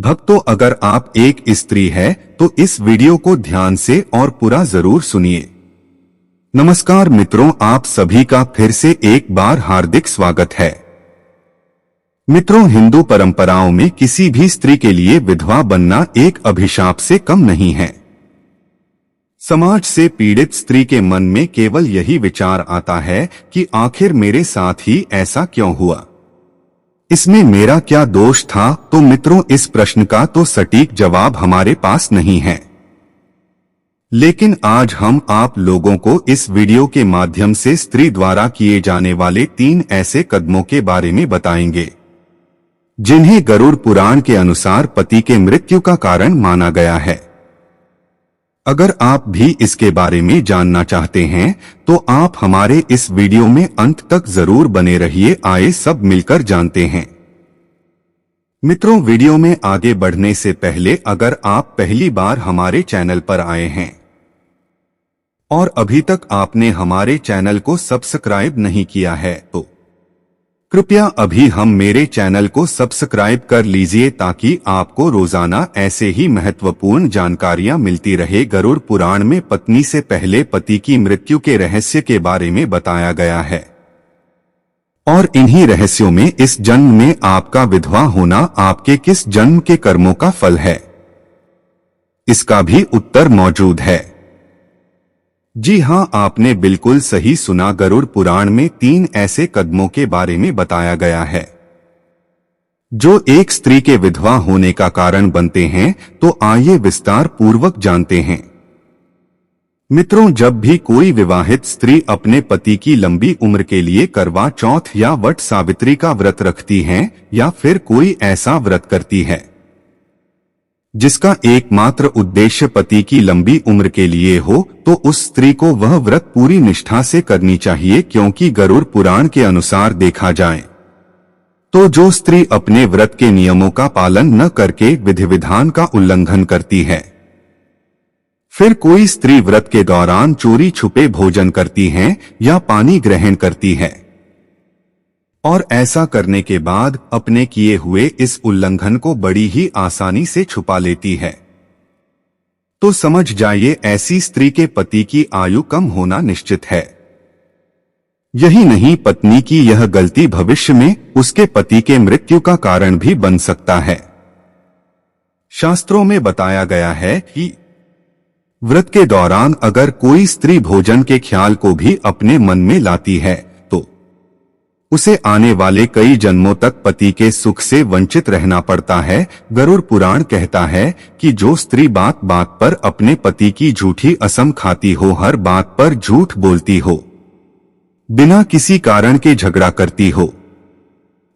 भक्तों, अगर आप एक स्त्री है तो इस वीडियो को ध्यान से और पूरा जरूर सुनिए। नमस्कार मित्रों, आप सभी का फिर से एक बार हार्दिक स्वागत है। मित्रों, हिंदू परंपराओं में किसी भी स्त्री के लिए विधवा बनना एक अभिशाप से कम नहीं है। समाज से पीड़ित स्त्री के मन में केवल यही विचार आता है कि आखिर मेरे साथ ही ऐसा क्यों हुआ, इसमें मेरा क्या दोष था। तो मित्रों, इस प्रश्न का तो सटीक जवाब हमारे पास नहीं है, लेकिन आज हम आप लोगों को इस वीडियो के माध्यम से स्त्री द्वारा किए जाने वाले 3 ऐसे कदमों के बारे में बताएंगे जिन्हें गरुड़ पुराण के अनुसार पति के मृत्यु का कारण माना गया है। अगर आप भी इसके बारे में जानना चाहते हैं तो आप हमारे इस वीडियो में अंत तक जरूर बने रहिए। आइए सब मिलकर जानते हैं। मित्रों, वीडियो में आगे बढ़ने से पहले अगर आप पहली बार हमारे चैनल पर आए हैं और अभी तक आपने हमारे चैनल को सब्सक्राइब नहीं किया है तो कृपया अभी हम मेरे चैनल को सब्सक्राइब कर लीजिए ताकि आपको रोजाना ऐसे ही महत्वपूर्ण जानकारियां मिलती रहे। गरुड़ पुराण में पत्नी से पहले पति की मृत्यु के रहस्य के बारे में बताया गया है और इन्हीं रहस्यों में इस जन्म में आपका विधवा होना आपके किस जन्म के कर्मों का फल है, इसका भी उत्तर मौजूद है। जी हां, आपने बिल्कुल सही सुना। गरुड़ पुराण में 3 ऐसे कदमों के बारे में बताया गया है जो एक स्त्री के विधवा होने का कारण बनते हैं। तो आइए विस्तार पूर्वक जानते हैं। मित्रों, जब भी कोई विवाहित स्त्री अपने पति की लंबी उम्र के लिए करवा चौथ या वट सावित्री का व्रत रखती है या फिर कोई ऐसा व्रत करती है जिसका एकमात्र उद्देश्य पति की लंबी उम्र के लिए हो, तो उस स्त्री को वह व्रत पूरी निष्ठा से करनी चाहिए, क्योंकि गरुड़ पुराण के अनुसार देखा जाए तो जो स्त्री अपने व्रत के नियमों का पालन न करके विधि विधान का उल्लंघन करती है, फिर कोई स्त्री व्रत के दौरान चोरी छुपे भोजन करती है या पानी ग्रहण करती है और ऐसा करने के बाद अपने किए हुए इस उल्लंघन को बड़ी ही आसानी से छुपा लेती है, तो समझ जाइए ऐसी स्त्री के पति की आयु कम होना निश्चित है। यही नहीं, पत्नी की यह गलती भविष्य में उसके पति के मृत्यु का कारण भी बन सकता है। शास्त्रों में बताया गया है कि व्रत के दौरान अगर कोई स्त्री भोजन के ख्याल को भी अपने मन में लाती है उसे आने वाले कई जन्मों तक पति के सुख से वंचित रहना पड़ता है। गरुड़ पुराण कहता है कि जो स्त्री बात बात पर अपने पति की झूठी कसम खाती हो, हर बात पर झूठ बोलती हो, बिना किसी कारण के झगड़ा करती हो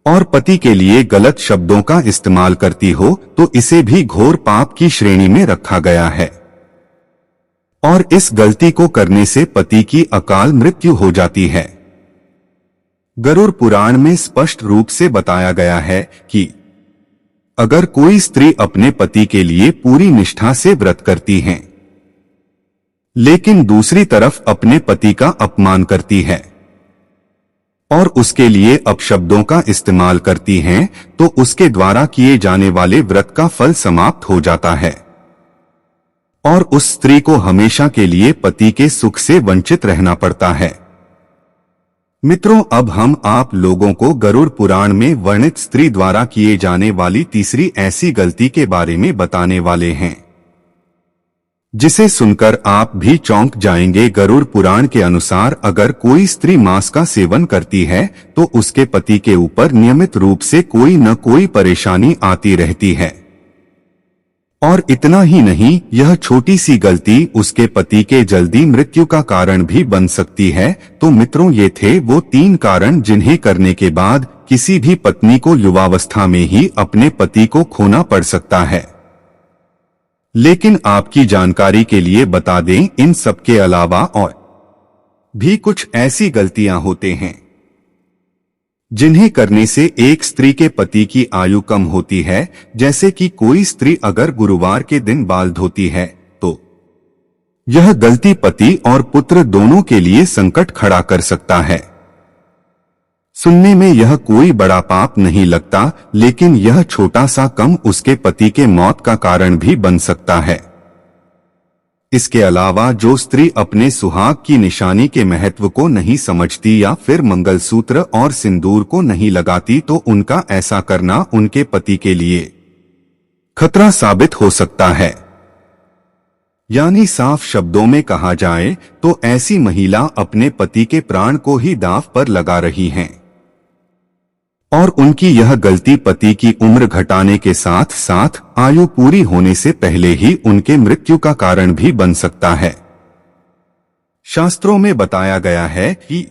और पति के लिए गलत शब्दों का इस्तेमाल करती हो, तो इसे भी घोर पाप की श्रेणी में रखा गया है और इस गलती को करने से पति की अकाल मृत्यु हो जाती है। गरुड़ पुराण में स्पष्ट रूप से बताया गया है कि अगर कोई स्त्री अपने पति के लिए पूरी निष्ठा से व्रत करती है लेकिन दूसरी तरफ अपने पति का अपमान करती है और उसके लिए अपशब्दों का इस्तेमाल करती है, तो उसके द्वारा किए जाने वाले व्रत का फल समाप्त हो जाता है और उस स्त्री को हमेशा के लिए पति के सुख से वंचित रहना पड़ता है। मित्रों, अब हम आप लोगों को गरुड़ पुराण में वर्णित स्त्री द्वारा किए जाने वाली तीसरी ऐसी गलती के बारे में बताने वाले हैं जिसे सुनकर आप भी चौंक जाएंगे। गरुड़ पुराण के अनुसार अगर कोई स्त्री मांस का सेवन करती है तो उसके पति के ऊपर नियमित रूप से कोई न कोई परेशानी आती रहती है और इतना ही नहीं, यह छोटी सी गलती उसके पति के जल्दी मृत्यु का कारण भी बन सकती है। तो मित्रों, ये थे वो 3 कारण जिन्हें करने के बाद किसी भी पत्नी को युवावस्था में ही अपने पति को खोना पड़ सकता है। लेकिन आपकी जानकारी के लिए बता दें, इन सब के अलावा और भी कुछ ऐसी गलतियां होते हैं जिन्हें करने से एक स्त्री के पति की आयु कम होती है। जैसे कि कोई स्त्री अगर गुरुवार के दिन बाल धोती है तो यह गलती पति और पुत्र दोनों के लिए संकट खड़ा कर सकता है। सुनने में यह कोई बड़ा पाप नहीं लगता, लेकिन यह छोटा सा कम उसके पति के मौत का कारण भी बन सकता है। इसके अलावा जो स्त्री अपने सुहाग की निशानी के महत्व को नहीं समझती या फिर मंगलसूत्र और सिंदूर को नहीं लगाती, तो उनका ऐसा करना उनके पति के लिए खतरा साबित हो सकता है। यानी साफ शब्दों में कहा जाए तो ऐसी महिला अपने पति के प्राण को ही दांव पर लगा रही हैं। और उनकी यह गलती पति की उम्र घटाने के साथ साथ आयु पूरी होने से पहले ही उनके मृत्यु का कारण भी बन सकता है। शास्त्रों में बताया गया है कि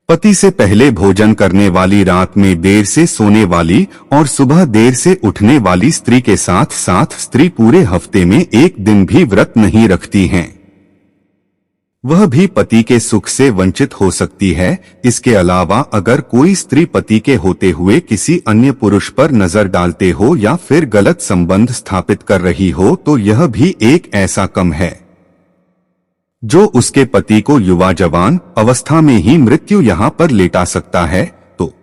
पति से पहले भोजन करने वाली, रात में देर से सोने वाली और सुबह देर से उठने वाली स्त्री के साथ साथ स्त्री पूरे हफ्ते में एक दिन भी व्रत नहीं रखती हैं, वह भी पति के सुख से वंचित हो सकती है। इसके अलावा अगर कोई स्त्री पति के होते हुए किसी अन्य पुरुष पर नजर डालते हो या फिर गलत संबंध स्थापित कर रही हो, तो यह भी एक ऐसा कम है जो उसके पति को युवा जवान अवस्था में ही मृत्यु यहाँ पर लेटा सकता है। तो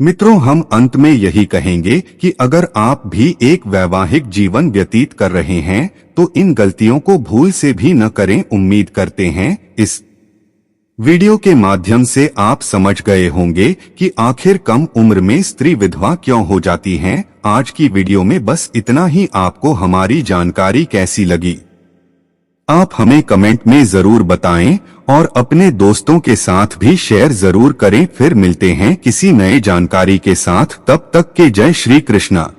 मित्रों, हम अंत में यही कहेंगे कि अगर आप भी एक वैवाहिक जीवन व्यतीत कर रहे हैं तो इन गलतियों को भूल से भी न करें। उम्मीद करते हैं इस वीडियो के माध्यम से आप समझ गए होंगे कि आखिर कम उम्र में स्त्री विधवा क्यों हो जाती हैं। आज की वीडियो में बस इतना ही। आपको हमारी जानकारी कैसी लगी आप हमें कमेंट में जरूर बताएं और अपने दोस्तों के साथ भी शेयर जरूर करें। फिर मिलते हैं किसी नए जानकारी के साथ, तब तक के जय श्री कृष्णा।